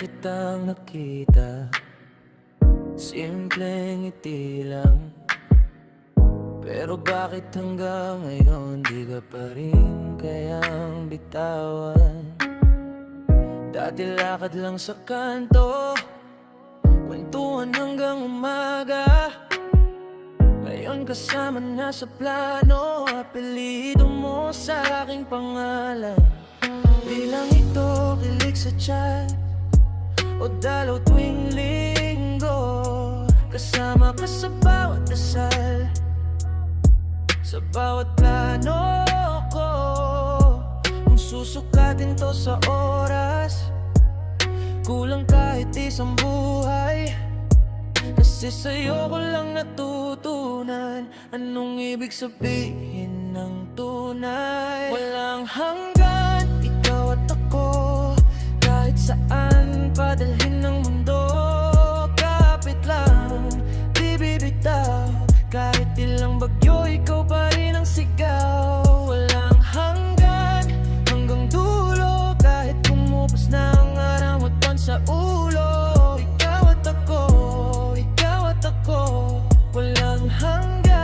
kitang nakita, simpleng ngiti lang. Pero bakit hanggang ngayon di ka pa rin kayang bitawan? Dati lakad lang sa kanto, kwentuhan hanggang umaga. Ngayon kasama na sa plano, apelido mo sa aking pangalan. Di lang ito kilig sa chat o dalaw tuwing linggo. Kasama ka sa bawat dasal, sa bawat plano ko. Kung susukatin to sa oras, kulang kahit isang buhay. Kasi sa'yo ko lang natutunan anong ibig sabihin ng tunay. Walang hanggan, ikaw at ako, kahit saan padalhin ng mundo. Kapit lang, di bibitaw, kahit ilang bagyo, ikaw pa rin ang sigaw. Walang hanggan, hanggang dulo, kahit kumupas na ang araw at buwan sa ulo. Ikaw at ako, ikaw at ako, walang hanggan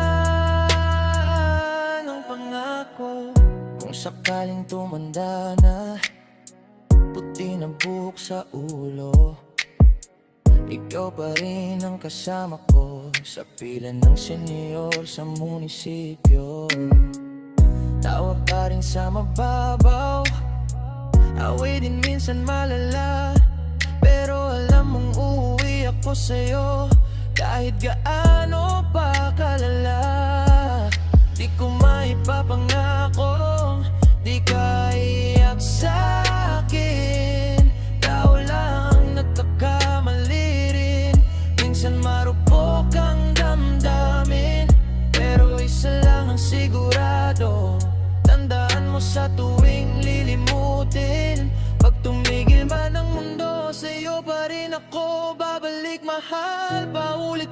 ang pangako. Kung sakaling tumanda na, puti na buhok sa ulo, ikaw pa rin ang kasama ko sa pila ng senyor sa munisipyo. Tawa pa rin sa mababaw, away din minsan malala. Pero alam mong uuwi ako sa'yo kahit gaano pa kalala. Di ko maipapangakong di ka iyak sa'kin. Tao lang nagkakamali rin, minsan marupok ang damdamin. Pero isa lang ang sigurado, tandaan mo sa tuwing lilimutin. Pag tumigil man ang mundo, sa'yo pa rin ako babalik, mahal. Paulit